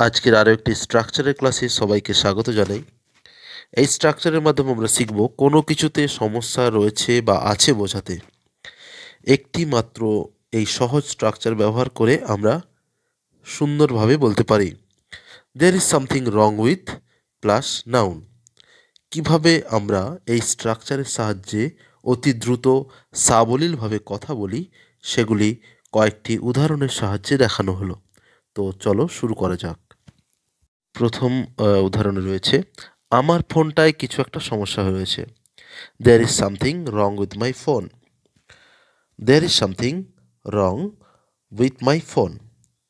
আজকের আরও একটি স্ট্রাকচারের ক্লাসে সবাইকে স্বাগত জানাই। এই স্ট্রাকচারের মাধ্যমে আমরা শিখব কোনো কিছুতে সমস্যা রয়েছে বা আছে বোঝাতে একটি মাত্র এই সহজ স্ট্রাকচার ব্যবহার করে আমরা সুন্দরভাবে বলতে পারি there is something wrong with plus noun. কিভাবে আমরা এই স্ট্রাকচারের সাহায্যে অতি দ্রুত সাবলীলভাবে কথা বলি সেগুলি কয়েকটি উদাহরণের সাহায্যে দেখানো হলো। তো চলো শুরু করা যাক। প্রথম উদাহরণে রয়েছে, আমার ফোনটায় কিছু একটা সমস্যা হয়েছে। There is something wrong with my phone. There is something wrong with my phone.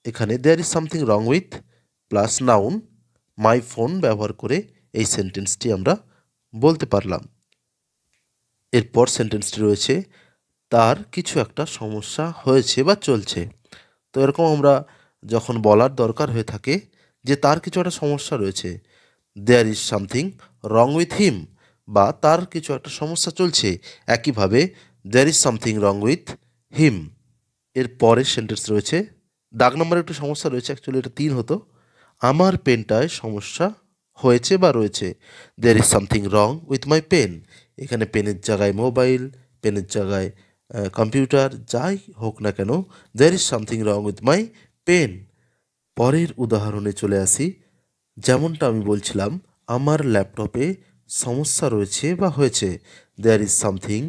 এখানে there is something wrong with plus noun my phone ব্যবহার করে এই সেন্টেন্সটি আমরা বলতে পারলাম। এরপর সেন্টেন্সটি রয়েছে, তার কিছু একটা সমস্যা হয়েছে বা চলছে। তো এরকম আমরা যখন বলার দরকার হয়ে থাকে যে তার কিছু একটা সমস্যা রয়েছে, there is something wrong with him, বা তার কিছু একটা সমস্যা চলছে, একইভাবে there is something wrong with him. এর পরের সেন্টেন্স রয়েছে, দাগ নম্বরে একটু সমস্যা রয়েছে, অ্যাকচুয়ালি এটা 3 হতো। আমার পেনটায় সমস্যা হয়েছে বা রয়েছে। There is something wrong with my pen. এখানে পেনের জায়গায় মোবাইল, পেনের জায়গায় কম্পিউটার, যাই হোক না কেন, there is something wrong with my pen. পরের উদাহরণে চলে আসি। যেমনটা আমি বলছিলাম, আমার ল্যাপটপে সমস্যা রয়েছে বা হয়েছে। There is something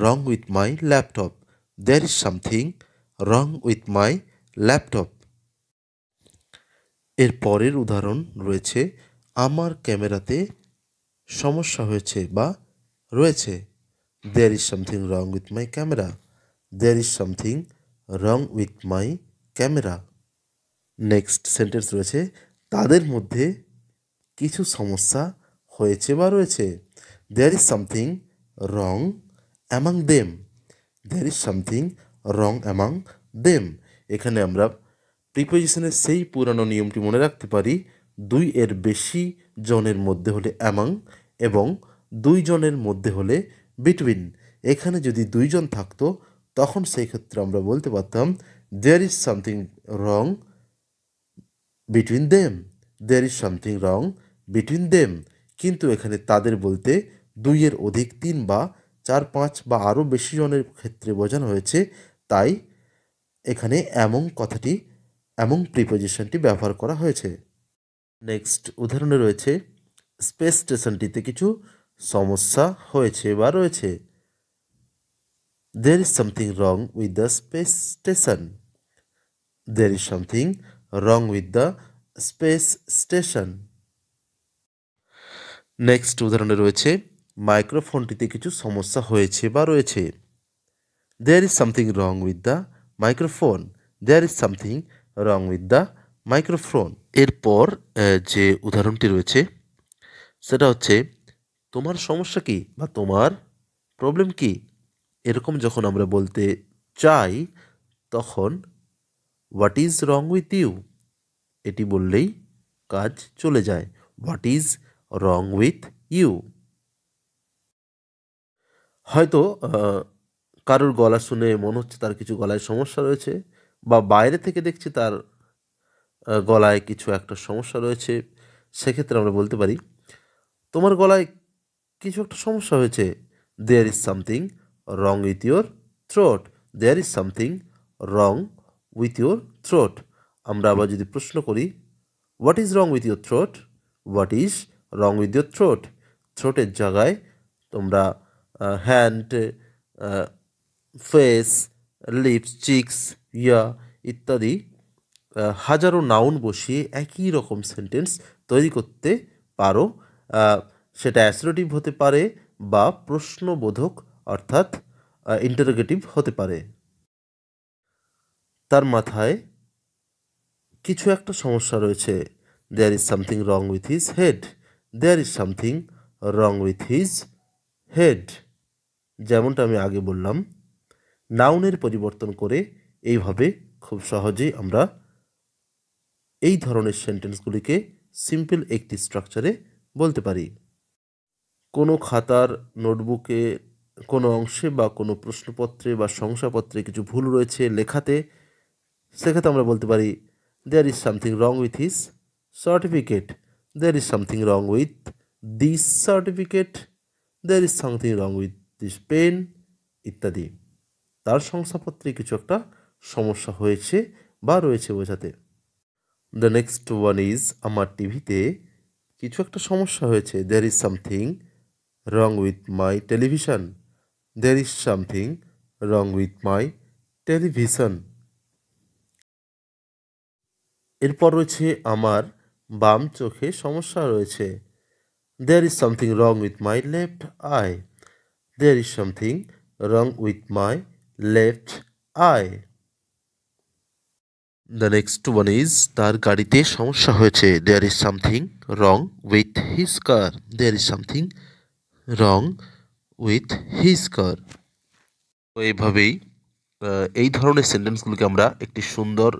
wrong with my laptop. There is something wrong with my laptop. এর পরের উদাহরণ রয়েছে, আমার ক্যামেরাতে সমস্যা হয়েছে বা রয়েছে। There is something wrong with my camera. There is something wrong with my camera. Next sentence রয়েছে, তাদের মধ্যে কিছু সমস্যা হয়েছে বা রয়েছে। There is something wrong among them. There is something wrong among them. এখানে আমরা প্রিপোজিশনের সেই পুরানো নিয়মটি মনে রাখতে পারি, 2 এর বেশি জনের মধ্যে হলে অ্যামাং এবং 2 জনের মধ্যে হলে বিটুইন। এখানে যদি 2 জন থাকতো তখন সেই ক্ষেত্রে আমরা বলতে পারতাম there is something wrong between them. There is something wrong between them. কিন্তু এখানে তাদের বলতে 2 এর অধিক, 3 বা 4, 5 বা আরও বেশি জনের ক্ষেত্রে বোঝানো হয়েছে, তাই এখানে অ্যামং কথাটি, অ্যামং প্রিপোজিশনটি ব্যবহার করা হয়েছে। নেক্সট উদাহরণে রয়েছে, স্পেস স্টেশনটিতে কিছু সমস্যা হয়েছে বা রয়েছে। There is something wrong with the space station. There is something wrong with the space station. Next উদাহরণে রয়েছে, মাইক্রোফোনটিতে কিছু সমস্যা হয়েছে বা রয়েছে। There is something wrong with the microphone. There is something wrong with the microphone. এরপর যে উদাহরণটি রয়েছে সেটা হচ্ছে, তোমার সমস্যা কি বা তোমার প্রবলেম কি। এরকম যখন আমরা বলতে চাই তখন what is wrong with you এটি বললেই কাজ চলে যায়। What is wrong with you. হয়তো কারোর গলা শুনে মনে হচ্ছে তার কিছু গলায় সমস্যা রয়েছে, বা বাইরে থেকে দেখছি তার গলায় কিছু একটা সমস্যা রয়েছে। সেক্ষেত্রে আমরা বলতে পারি তোমার গলায় কিছু একটা সমস্যা হয়েছে। There is something wrong with your throat. There is something wrong with your throat. আমরা আবার যদি প্রশ্ন করি, what is wrong with your throat. What is wrong with your throat. থ্রোটের জায়গায় তোমরা হ্যান্ড, ফেস, লিপস, চিক্স, ইয়া ইত্যাদি হাজারো নাউন বসিয়ে একই রকম সেন্টেন্স তৈরি করতে পারো। সেটা অ্যাসোরেটিভ হতে পারে বা প্রশ্নবোধক অর্থাৎ ইন্টারোগেটিভ হতে পারে। তার মাথায় কিছু একটা সমস্যা রয়েছে। There is something wrong with his head. There is something wrong with his head. যেমনটা আমি আগে বললাম, নাউনের পরিবর্তন করে এইভাবে খুব সহজেই আমরা এই ধরনের সেন্টেন্সগুলিকে সিম্পল একটি স্ট্রাকচারে বলতে পারি। কোনো খাতার নোটবুকে কোনো অংশে বা কোনো প্রশ্নপত্রে বা শংসাপত্রে কিছু ভুল রয়েছে লেখাতে, সেক্ষেত্রে আমরা বলতে পারি there is something wrong with his certificate, there is something wrong with this certificate, there is something wrong with this pen ইত্যাদি। তার শংসাপত্রে কিছু একটা সমস্যা হয়েছে বা রয়েছে বোঝাতে। দ্য নেক্সট ওয়ান ইজ আমার টিভিতে কিছু একটা সমস্যা হয়েছে। there is something wrong with my television, there is something wrong with my television। এরপর রয়েছে আমার বাম চোখে সমস্যা রয়েছে। there is something wrong with my left eye, there is something wrong with my left eye। The next one is তার গাড়িতে সমস্যা হয়েছে। there is something wrong with his car, there is something wrong with his car। তো এইভাবেই এই ধরনের সেন্টেন্সগুলোকে আমরা একটি সুন্দর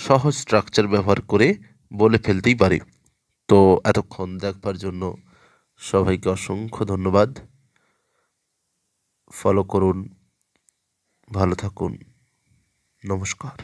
সহজ স্ট্রাকচার ব্যবহার করে বলে ফেলতেই পারি। তো এতক্ষণ দেখবার জন্য সবাইকে অসংখ্য ধন্যবাদ। ফলো করুন, ভালো থাকুন, নমস্কার।